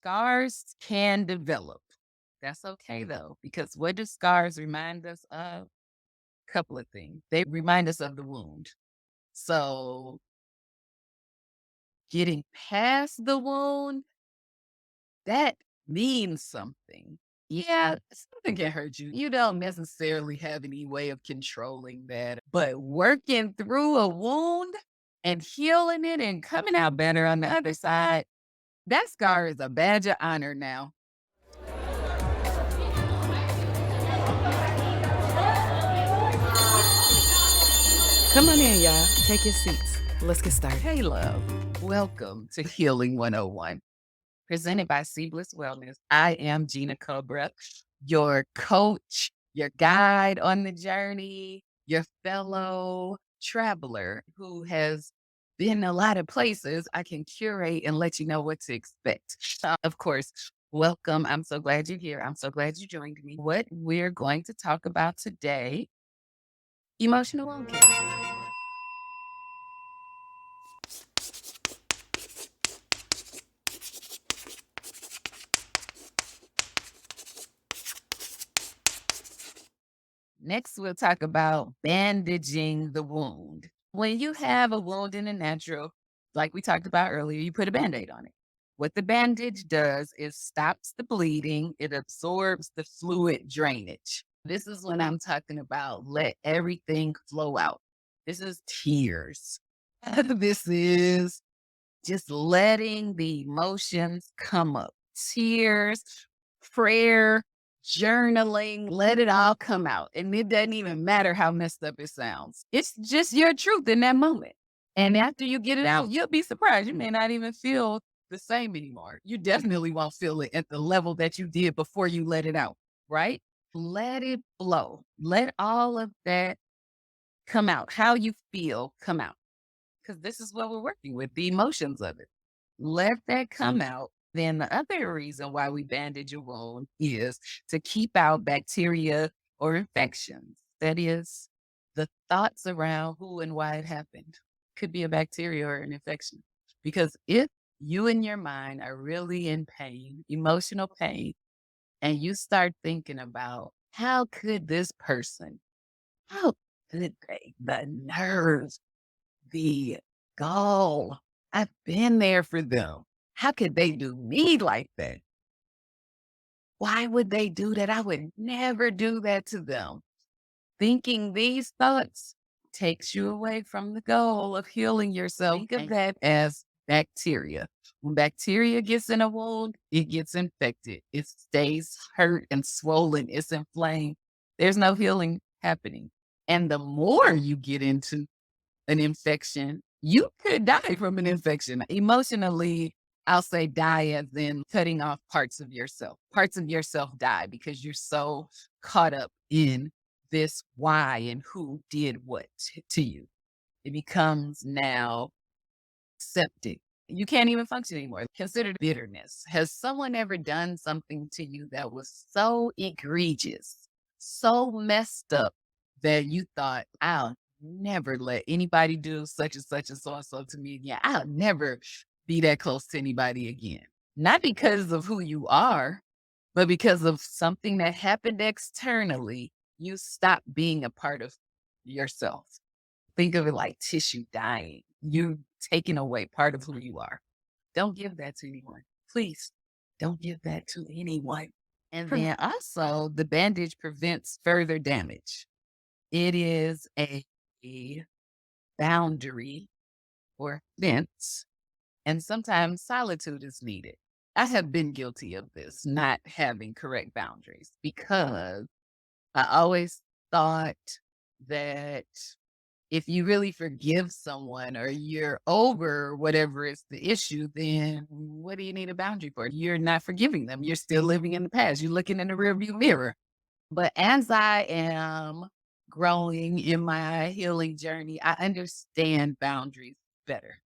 Scars can develop. That's okay though, because what do scars remind us of? Couple of things. They remind us of the wound. So getting past the wound, that means something. Yeah, something can hurt you. You don't necessarily have any way of controlling that, but working through a wound and healing it and coming out better on the other side, that scar is a badge of honor now. Come on in, y'all. Take your seats. Let's get started. Hey, love. Welcome to Healing 101, presented by Seamless Wellness. I am Gina Cobra, your coach, your guide on the journey, your fellow traveler who has been a lot of places. I can curate and let you know what to expect. Of course, welcome. I'm so glad you're here. I'm so glad you joined me. What we're going to talk about today, emotional wound care. Next, we'll talk about bandaging the wound. When you have a wound in a natural, like we talked about earlier, you put a band aid on it. What the bandage does is stops the bleeding, it absorbs the fluid drainage. This is when I'm talking about let everything flow out. This is tears. This is just letting the emotions come up. Tears, prayer, journaling, let it all come out. And it doesn't even matter how messed up it sounds. It's just your truth in that moment. And after you get it out, you'll be surprised. You may not even feel the same anymore. You definitely won't feel it at the level that you did before you let it out, right? Let it flow. Let all of that come out. How you feel come out, because this is what we're working with, the emotions of it. Let that come out. Then the other reason why we bandage a wound is to keep out bacteria or infections. That is the thoughts around who and why it happened. Could be a bacteria or an infection. Because if you and your mind are really in pain, emotional pain, and you start thinking about how could this person, how could they, the nerves, the gall. I've been there for them. How could they do me like that? Why would they do that? I would never do that to them. Thinking these thoughts takes you away from the goal of healing yourself. Think of that as bacteria. When bacteria gets in a wound, it gets infected. It stays hurt and swollen. It's inflamed. There's no healing happening. And the more you get into an infection, you could die from an infection. Emotionally, I'll say die as in cutting off parts of yourself. Parts of yourself die because you're so caught up in this why and who did what to you. It becomes now septic. You can't even function anymore. Consider bitterness. Has someone ever done something to you that was so egregious, so messed up that you thought, I'll never let anybody do such and so and so to me again. I'll never be that close to anybody again. Not because of who you are, but because of something that happened externally, you stop being a part of yourself. Think of it like tissue dying. You taking away part of who you are. Don't give that to anyone. Please don't give that to anyone. And then also, the bandage prevents further damage. It is a boundary or fence, and sometimes solitude is needed. I have been guilty of this, not having correct boundaries, because I always thought that if you really forgive someone or you're over whatever is the issue, then what do you need a boundary for? You're not forgiving them. You're still living in the past. You're looking in the rearview mirror. But as I am growing in my healing journey, I understand boundaries better.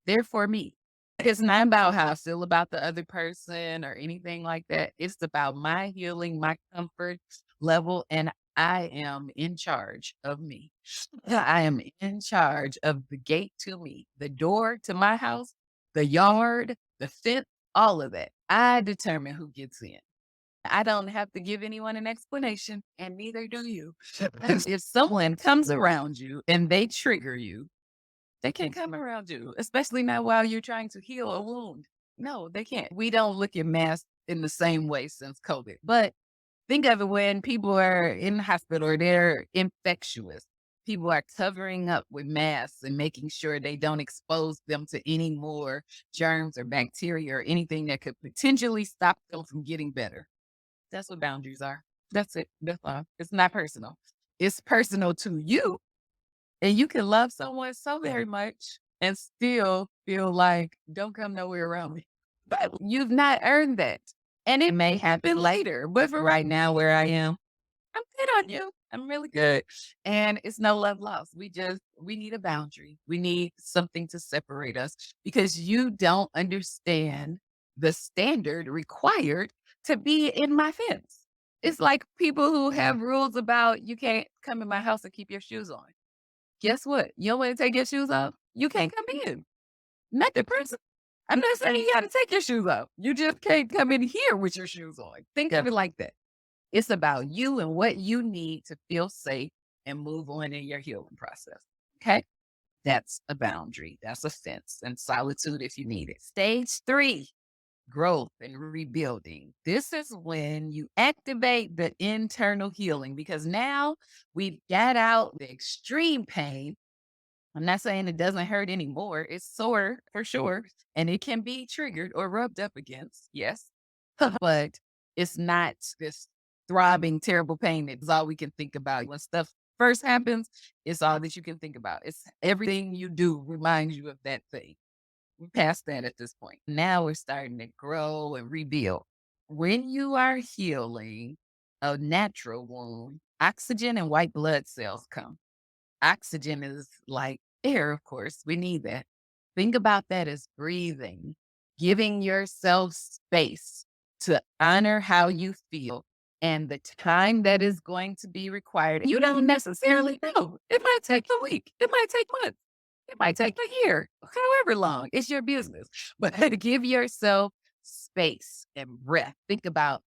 They're for me. It's not about how I feel about the other person or anything like that. It's about my healing, my comfort level, and I am in charge of me. I am in charge of the gate to me, the door to my house, the yard, the fence, all of that. I determine who gets in. I don't have to give anyone an explanation, and neither do you. If someone comes around you and they trigger you, they can't come around you, especially not while you're trying to heal a wound. No, they can't. We don't look at masks in the same way since COVID. But think of it when people are in the hospital or they're infectious. People are covering up with masks and making sure they don't expose them to any more germs or bacteria or anything that could potentially stop them from getting better. That's what boundaries are. That's it. That's all. It's not personal. It's personal to you, and you can love someone so very much and still feel like, "Don't come nowhere around me." But you've not earned that, and it may happen later, but for right now where I am, I'm good on you. I'm really good, and it's no love lost. We need a boundary. We need something to separate us because you don't understand the standard required to be in my fence. It's like people who have rules about you can't come in my house and keep your shoes on. Guess what? You don't wanna take your shoes off? You can't come in. Not the person. I'm not saying you gotta take your shoes off. You just can't come in here with your shoes on. Think of it like that. It's about you and what you need to feel safe and move on in your healing process. Okay? That's a boundary. That's a fence and solitude if you need it. Stage 3, growth and rebuilding. This is when you activate the internal healing because now we've got out the extreme pain. I'm not saying it doesn't hurt anymore. It's sore for sure. And it can be triggered or rubbed up against. Yes. But it's not this throbbing, terrible pain that's all we can think about. When stuff first happens, it's all that you can think about. It's everything you do reminds you of that thing. We're past that at this point. Now we're starting to grow and rebuild. When you are healing a natural wound, oxygen and white blood cells come. Oxygen is like air, of course. We need that. Think about that as breathing, giving yourself space to honor how you feel and the time that is going to be required. You don't necessarily know. It might take a week, it might take months, it might take a year, however long. It's your business. But to give yourself space and breath. Think about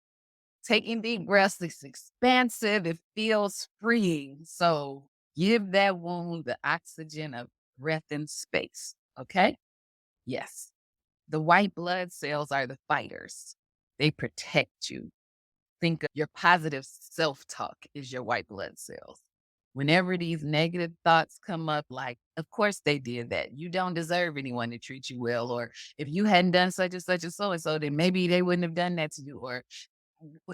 taking deep breaths. It's expansive. It feels freeing. So give that wound the oxygen of breath and space. Okay? Yes. The white blood cells are the fighters. They protect you. Think of your positive self talk is your white blood cells. Whenever these negative thoughts come up, like, of course they did that. You don't deserve anyone to treat you well. Or if you hadn't done such and so and so, then maybe they wouldn't have done that to you. Or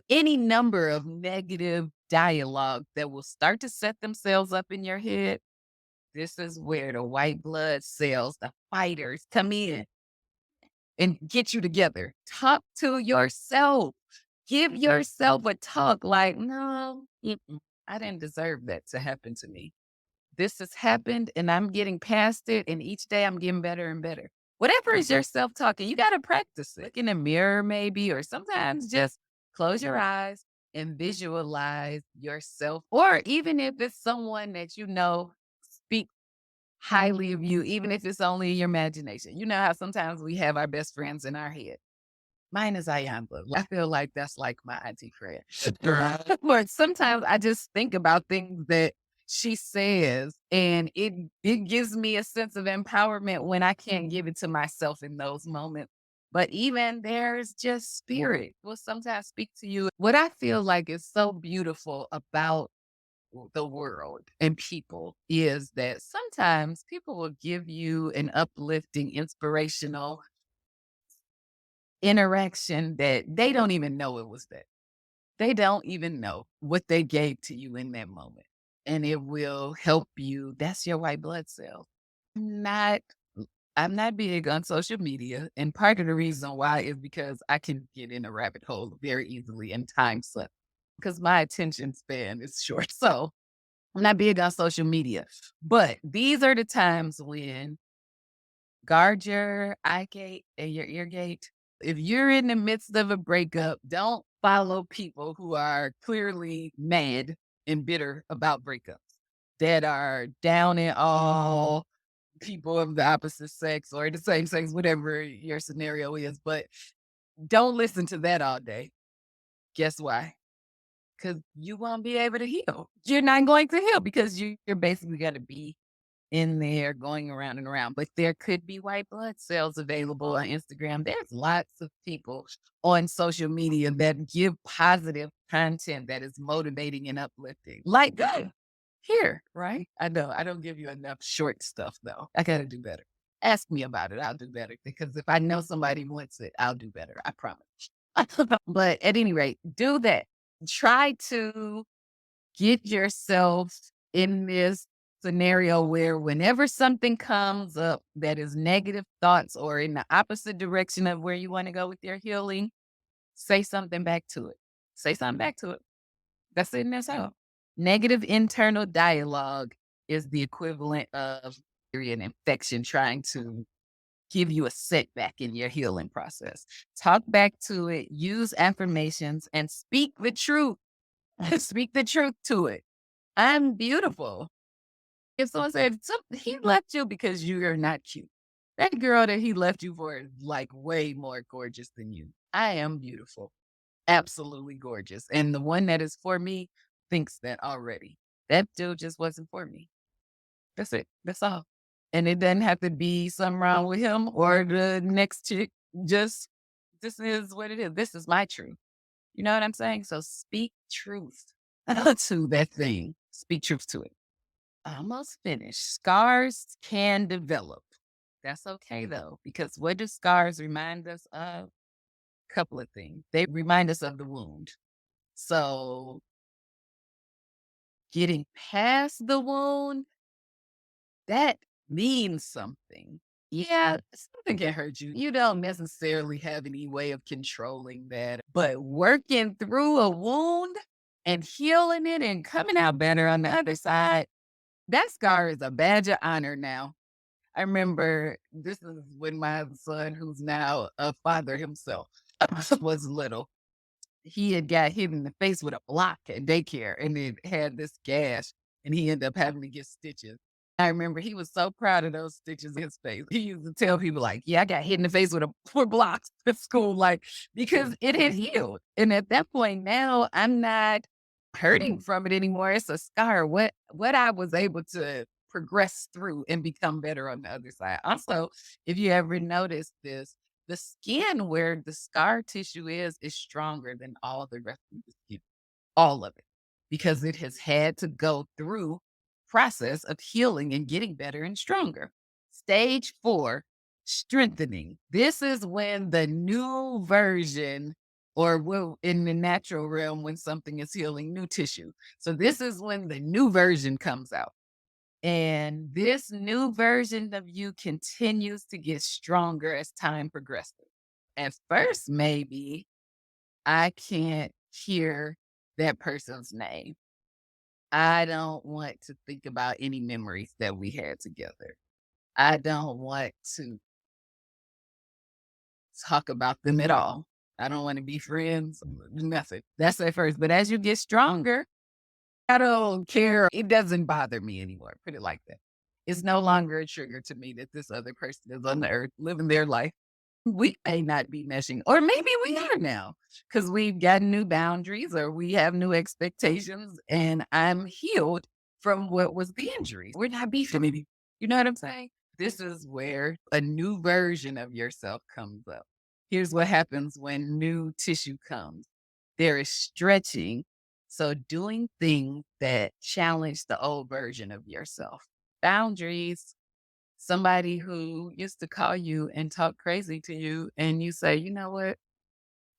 any number of negative dialogue that will start to set themselves up in your head. This is where the white blood cells, the fighters, come in and get you together. Talk to yourself. Give yourself a talk like, no, I didn't deserve that to happen to me. This has happened and I'm getting past it. And each day I'm getting better and better. Whatever is your self talking, you got to practice it. Look in the mirror, maybe, or sometimes just close your eyes and visualize yourself. Or even if it's someone that you know, speak highly of you, even if it's only in your imagination. You know how sometimes we have our best friends in our head. Mine is Ayamba. I feel like that's like my auntie friend. But sometimes I just think about things that she says, and it gives me a sense of empowerment when I can't give it to myself in those moments. But even there's just spirit will sometimes speak to you. What I feel like is so beautiful about the world and people is that sometimes people will give you an uplifting, inspirational interaction that they don't even know it was that. They don't even know what they gave to you in that moment. And it will help you. That's your white blood cell. Not I'm not big on social media. And part of the reason why is because I can get in a rabbit hole very easily and time slip because my attention span is short. So I'm not big on social media. But these are the times when guard your eye gate and your ear gate. If you're in the midst of a breakup, don't follow people who are clearly mad and bitter about breakups, that are down in all people of the opposite sex or the same sex, whatever your scenario is. But Don't listen to that all day. Guess why? Because you won't be able to heal. You're not going to heal because you're basically gonna be in there going around and around, but there could be white blood cells available on Instagram. There's lots of people on social media that give positive content that is motivating and uplifting. Like, good here, right? I know I don't give you enough short stuff though. I gotta do better. Ask me about it. I'll do better because if I know somebody wants it, I'll do better. I promise. But at any rate, do that. Try to get yourself in this scenario where whenever something comes up that is negative thoughts or in the opposite direction of where you want to go with your healing, say something back to it. Say something back to it. That's it and that's all. Negative internal dialogue is the equivalent of an infection trying to give you a setback in your healing process. Talk back to it, use affirmations, and speak the truth. Speak the truth to it. I'm beautiful. If someone said he left you because you are not cute. That girl that he left you for is like way more gorgeous than you. I am beautiful. Absolutely gorgeous. And the one that is for me thinks that already. That dude just wasn't for me. That's it. That's all. And it doesn't have to be something wrong with him or the next chick. Just this is what it is. This is my truth. You know what I'm saying? So speak truth to that thing. Speak truth to it. Almost finished. Scars can develop. That's okay though, because what do scars remind us of? Couple of things. They remind us of the wound. So getting past the wound, that means something. Yeah, something can hurt you. You don't necessarily have any way of controlling that, but working through a wound and healing it and coming out better on the other side, that scar is a badge of honor now. I remember this is when my son, who's now a father himself, was little. He had got hit in the face with a block at daycare and it had this gash and he ended up having to get stitches. I remember he was so proud of those stitches in his face. He used to tell people like, yeah, I got hit in the face with a four blocks at school, like because it had healed. And at that point now I'm not hurting from it anymore. It's a scar. What I was able to progress through and become better on the other side. Also, if you ever notice this, the skin where the scar tissue is stronger than all the rest of the skin, all of it, because it has had to go through process of healing and getting better and stronger. Stage 4, strengthening. This is when the new version or will in the natural realm when something is healing new tissue. So this is when the new version comes out. And this new version of you continues to get stronger as time progresses. At first, maybe I can't hear that person's name. I don't want to think about any memories that we had together. I don't want to talk about them at all. I don't want to be friends, nothing. That's at first. But as you get stronger, I don't care. It doesn't bother me anymore. Put it like that. It's no longer a trigger to me that this other person is on the earth living their life. We may not be meshing, or maybe we are now because we've got new boundaries or we have new expectations, and I'm healed from what was the injury. We're not beefing maybe. You know what I'm saying? This is where a new version of yourself comes up. Here's what happens when new tissue comes. There is stretching. So doing things that challenge the old version of yourself. Boundaries, somebody who used to call you and talk crazy to you, and you say, you know what?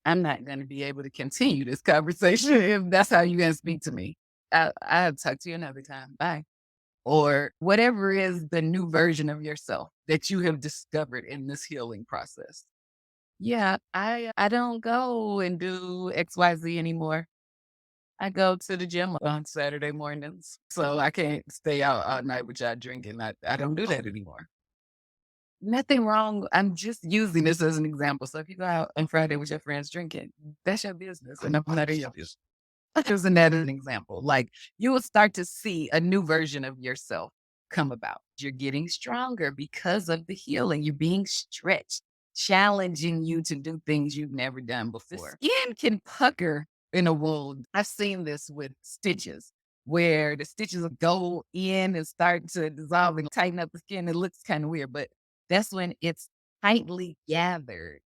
I'm not going to be able to continue this conversation if that's how you're going to speak to me. I'll talk to you another time. Bye. Or whatever is the new version of yourself that you have discovered in this healing process. Yeah, I don't go and do XYZ anymore. I go to the gym on Saturday mornings, so I can't stay out all night with y'all drinking. I don't do that anymore. Nothing wrong. I'm just using this as an example. So if you go out on Friday with your friends drinking, that's your business, and I'm not in your business. Using that as an example, like you will start to see a new version of yourself come about. You're getting stronger because of the healing. You're being stretched. challenging you to do things you've never done before. The skin can pucker in a wound. I've seen this with stitches where the stitches will go in and start to dissolve and tighten up the skin. It looks kind of weird, but that's when it's tightly gathered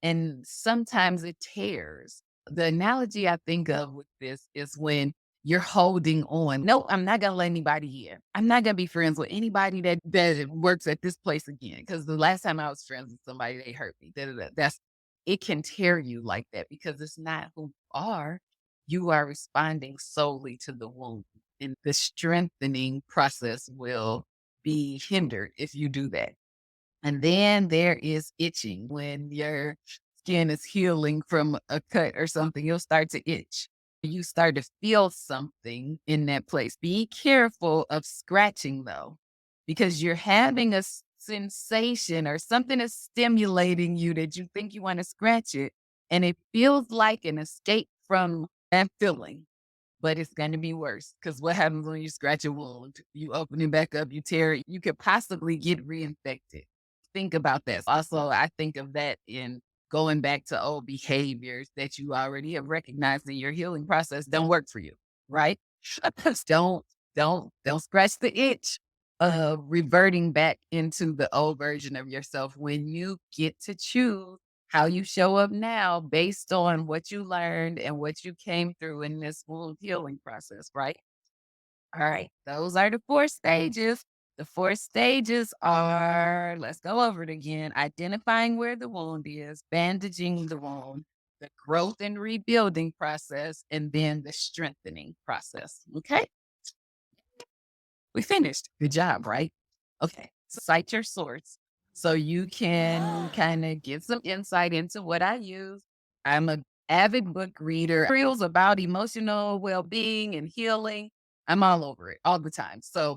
and sometimes it tears. The analogy I think of with this is when you're holding on. No, I'm not gonna let anybody in. I'm not gonna be friends with anybody that works at this place again. Because the last time I was friends with somebody, they hurt me. Da, da, da. That's it can tear you like that because it's not who you are. You are responding solely to the wound. And the strengthening process will be hindered if you do that. And then there is itching. When your skin is healing from a cut or something, you'll start to itch. You start to feel something in that place. Be careful of scratching though, because you're having a sensation or something is stimulating you that you think you want to scratch it. And it feels like an escape from that feeling, but it's gonna be worse because what happens when you scratch a wound? You open it back up, you tear it, you could possibly get reinfected. Think about that. Also, I think of that in going back to old behaviors that you already have recognized in your healing process don't work for you, right? don't don't scratch the itch of reverting back into the old version of yourself when you get to choose how you show up now based on what you learned and what you came through in this wound healing process, right? All right. Those are the 4 stages. The 4 stages are, let's go over it again, identifying where the wound is, bandaging the wound, the growth and rebuilding process, and then the strengthening process. Okay. We finished. Good job, right? Okay. So cite your source so you can kind of get some insight into what I use. I'm a avid book reader, reels about emotional well-being and healing. I'm all over it all the time. So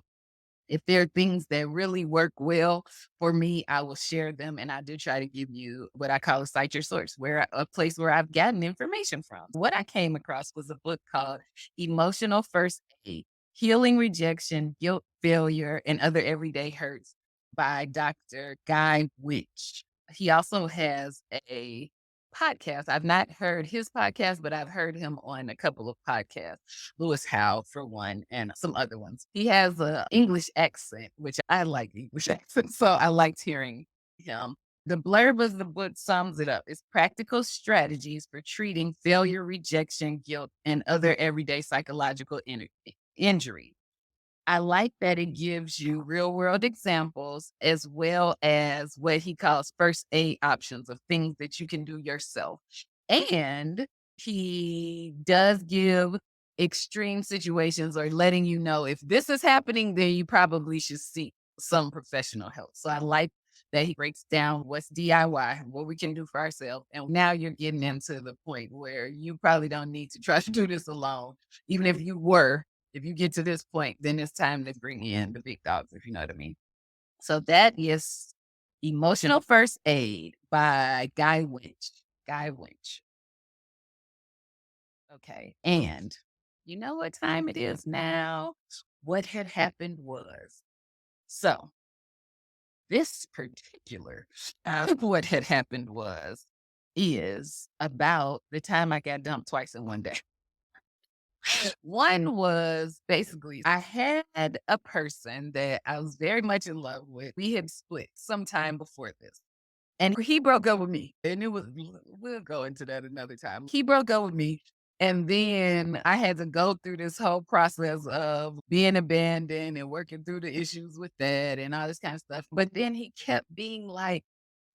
if there are things that really work well for me, I will share them. And I do try to give you what I call a cite your source, where a place where I've gotten information from. What I came across was a book called Emotional First Aid: Healing Rejection, Guilt, Failure, and Other Everyday Hurts by Dr. Guy Witch. He also has a podcast. I've not heard his podcast, but I've heard him on a couple of podcasts. Lewis Howe for one, and some other ones. He has a English accent, which I like English accent, so I liked hearing him. The blurb of the book sums it up. It's practical strategies for treating failure, rejection, guilt, and other everyday psychological injury. I like that it gives you real world examples as well as what he calls first aid options of things that you can do yourself. And he does give extreme situations or letting you know if this is happening, then you probably should seek some professional help. So I like that he breaks down what's DIY, what we can do for ourselves. And now you're getting into the point where you probably don't need to try to do this alone. Even if you were, if you get to this point, then it's time to bring in the big dogs, if you know what I mean. So that is Emotional First Aid by Guy Winch. Guy Winch. Okay. And you know what time it is now? What had happened was so this particular what had happened was is about the time I got dumped twice in one day. One was basically I had a person that I was very much in love with. We had split sometime before this. And he broke up with me. And it was we'll go into that another time. He broke up with me. And then I had to go through this whole process of being abandoned and working through the issues with that and all this kind of stuff. But then he kept being like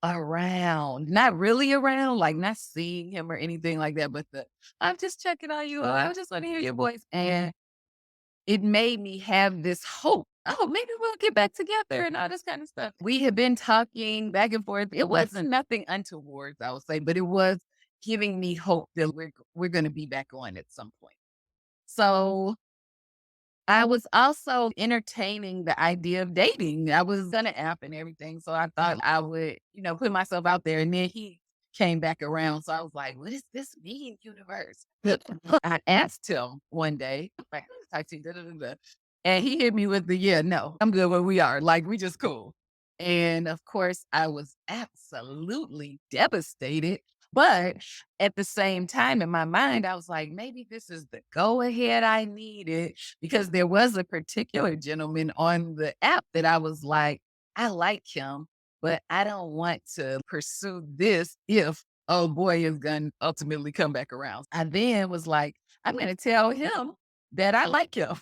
around, not really around, like not seeing him or anything like that, but I'm just checking on you. Oh, I just want to hear your voice. And it made me have this hope. Oh, maybe we'll get back together and all this kind of stuff. We had been talking back and forth. It wasn't nothing untoward, I would say, but it was giving me hope that we're going to be back on at some point. So I was also entertaining the idea of dating. I was gonna app and everything, so I thought I would, put myself out there. And then he came back around, so I was like, "What does this mean, universe?" I asked him one day, like, "Type T, da, da, da, da," and he hit me with the, "Yeah, no, I'm good where we are. Like, we just cool." And of course, I was absolutely devastated. But at the same time, in my mind, I was like, maybe this is the go ahead I needed because there was a particular gentleman on the app that I was like, I like him, but I don't want to pursue this if oh boy is going to ultimately come back around. I then was like, I'm going to tell him that I like him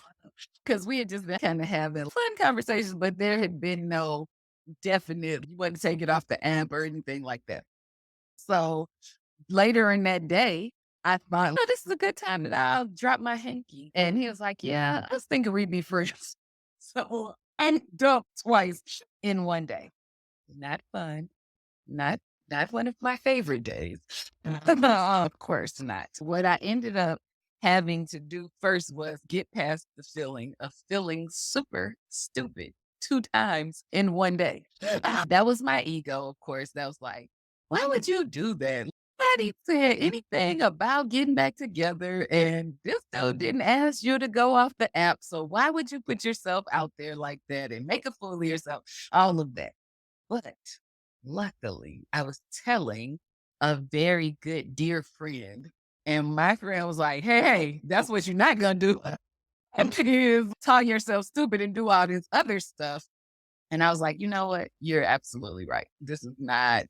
because we had just been kind of having fun conversations, but there had been no definite you wouldn't take it off the app or anything like that. So, later in that day, I thought, "Oh, this is a good time that I'll drop my hanky." And he was like, "Yeah, I was thinking we'd be friends." So, and dumped twice in one day. Not fun. Not not one of my favorite days. Of course not. What I ended up having to do first was get past the feeling of feeling super stupid 2 times in one day. That was my ego, of course, that was like, "Why would you do that? Nobody said anything about getting back together, and this dude didn't ask you to go off the app, so why would you put yourself out there like that and make a fool of yourself?" All of that. But luckily, I was telling a very good dear friend, and my friend was like, "Hey, that's what you're not gonna do, and is call yourself stupid and do all this other stuff." And I was like, "You know what? You're absolutely right. This is not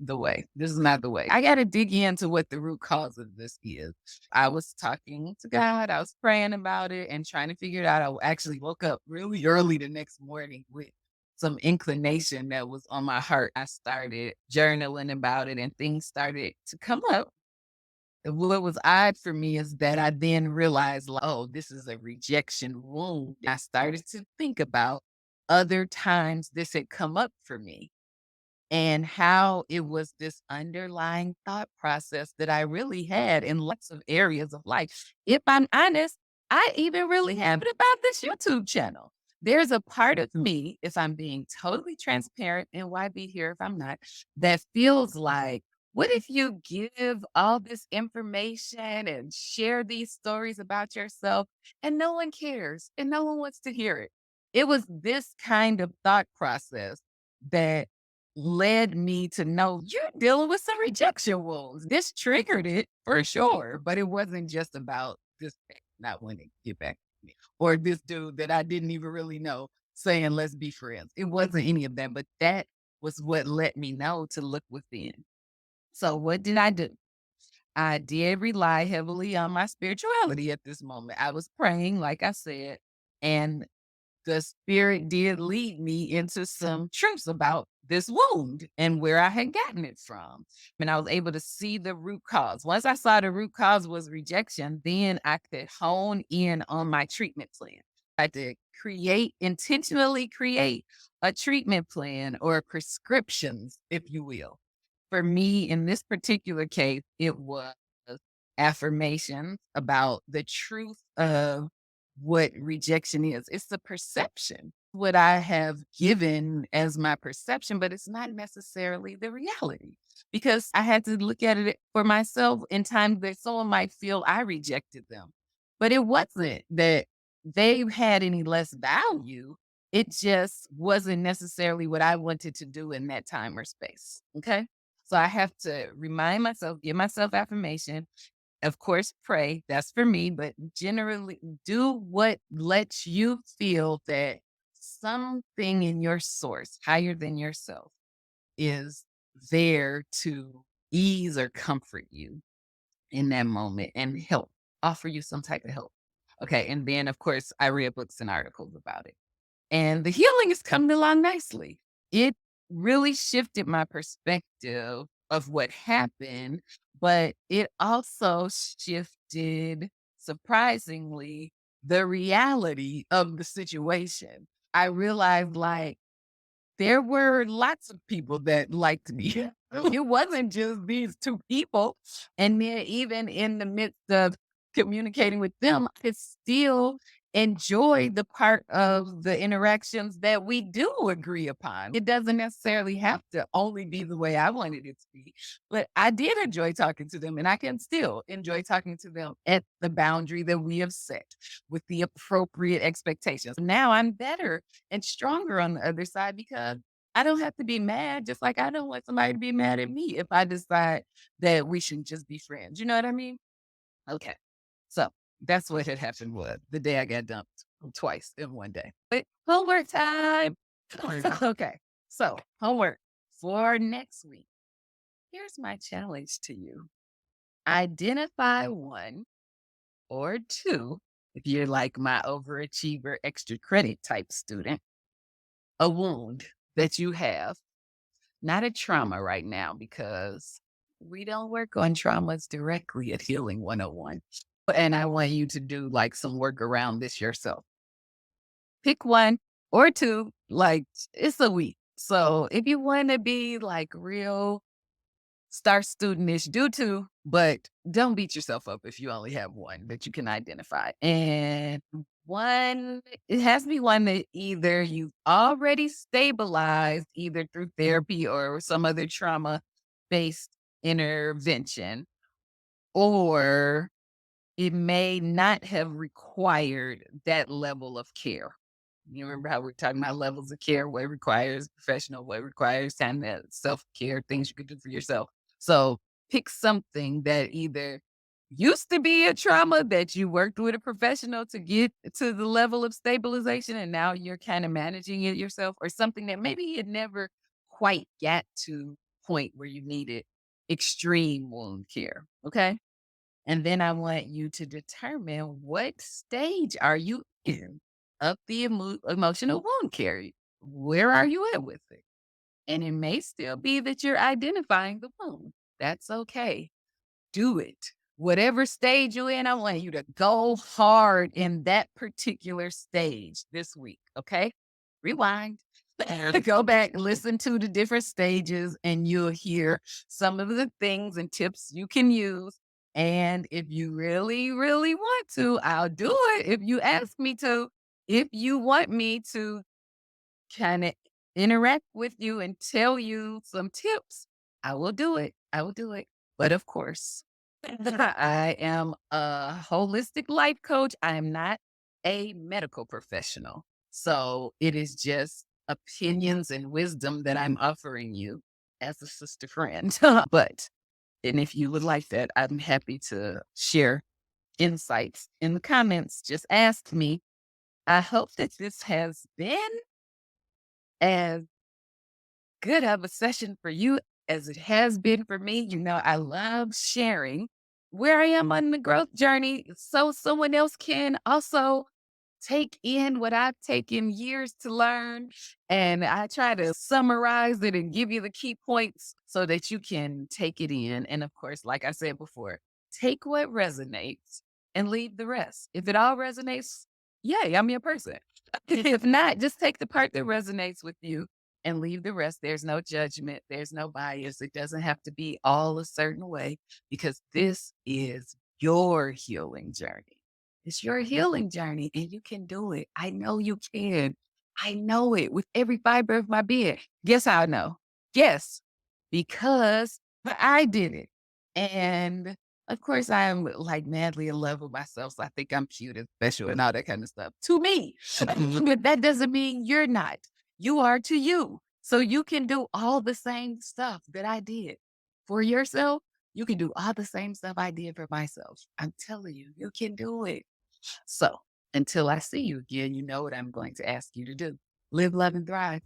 the way. This is not the way. I gotta dig into what the root cause of this is." I was talking to God, I was praying about it and trying to figure it out. I actually woke up really early the next morning with some inclination that was on my heart. I started journaling about it and things started to come up. What was odd for me is that I then realized, like, oh, this is a rejection wound. I started to think about other times this had come up for me and how it was this underlying thought process that I really had in lots of areas of life. If I'm honest, I even really have it about this YouTube channel. There's a part of me, if I'm being totally transparent, and why be here if I'm not, that feels like, what if you give all this information and share these stories about yourself and no one cares and no one wants to hear it? It was this kind of thought process that led me to know you're dealing with some rejection wounds. This triggered it for sure, but it wasn't just about this thing not wanting to get back to me or this dude that I didn't even really know saying, let's be friends. It wasn't any of that, but that was what let me know to look within. So, what did I do? I did rely heavily on my spirituality at this moment. I was praying, like I said, and the spirit did lead me into some truths about this wound and where I had gotten it from. And I was able to see the root cause. Once I saw the root cause was rejection, then I could hone in on my treatment plan. I had to intentionally create a treatment plan or prescriptions, if you will. For me, in this particular case, it was affirmations about the truth of what rejection is. It's the perception, what I have given as my perception, but it's not necessarily the reality because I had to look at it for myself in times that someone might feel I rejected them. But it wasn't that they had any less value. It just wasn't necessarily what I wanted to do in that time or space. Okay. So I have to remind myself, give myself affirmation, of course, pray, that's for me, but generally do what lets you feel that something in your source higher than yourself is there to ease or comfort you in that moment and help, offer you some type of help. Okay. And then, of course, I read books and articles about it. And the healing is coming along nicely. It really shifted my perspective of what happened, but it also shifted, surprisingly, the reality of the situation. I realized, like, there were lots of people that liked me. It wasn't just these 2 people. And then even in the midst of communicating with them, I could still enjoy the part of the interactions that we do agree upon. It doesn't necessarily have to only be the way I wanted it to be, but I did enjoy talking to them and I can still enjoy talking to them at the boundary that we have set with the appropriate expectations. Now I'm better and stronger on the other side because I don't have to be mad, just like I don't want somebody to be mad at me if I decide that we should just be friends. You know what I mean? Okay. So that's what had happened was the day I got dumped twice in one day. But homework time. Okay. So homework for next week. Here's my challenge to you. Identify one or two, if you're like my overachiever, extra credit type student, a wound that you have, not a trauma right now, because we don't work on traumas directly at Healing 101. And I want you to do like some work around this yourself. Pick one or two, like it's a week. So if you want to be like real star studentish, do two, but don't beat yourself up if you only have one that you can identify. And one, it has to be one that either you've already stabilized, either through therapy or some other trauma based intervention, or it may not have required that level of care. You remember how we're talking about levels of care, what requires professional, what requires time to self-care, things you could do for yourself. So pick something that either used to be a trauma that you worked with a professional to get to the level of stabilization and now you're kind of managing it yourself, or something that maybe it never quite got to point where you needed extreme wound care. Okay. And then I want you to determine what stage are you in of the emotional wound care. Where are you at with it? And it may still be that you're identifying the wound. That's okay. Do it. Whatever stage you're in, I want you to go hard in that particular stage this week. Okay. Rewind. Go back, listen to the different stages, and you'll hear some of the things and tips you can use. And if you really, really want to, I'll do it if you ask me to. If you want me to kind of interact with you and tell you some tips, I will do it. I will do it. But of course, I am a holistic life coach. I am not a medical professional. So it is just opinions and wisdom that I'm offering you as a sister friend. But, and if you would like that, I'm happy to share insights in the comments. Just ask me. I hope that this has been as good of a session for you as it has been for me. You know, I love sharing where I am on the growth journey so someone else can also take in what I've taken years to learn. And I try to summarize it and give you the key points so that you can take it in. And of course, like I said before, take what resonates and leave the rest. If it all resonates, yay, I'm your person. If not, just take the part that resonates with you and leave the rest. There's no judgment, there's no bias. It doesn't have to be all a certain way because this is your healing journey. It's your healing journey and you can do it. I know you can. I know it with every fiber of my being. Guess how I know? Guess because I did it. And of course, I am like madly in love with myself. So I think I'm cute and special and all that kind of stuff to me. But that doesn't mean you're not. You are to you. So you can do all the same stuff that I did for yourself. You can do all the same stuff I did for myself. I'm telling you, you can do it. So until I see you again, you know what I'm going to ask you to do. Live, love, and thrive.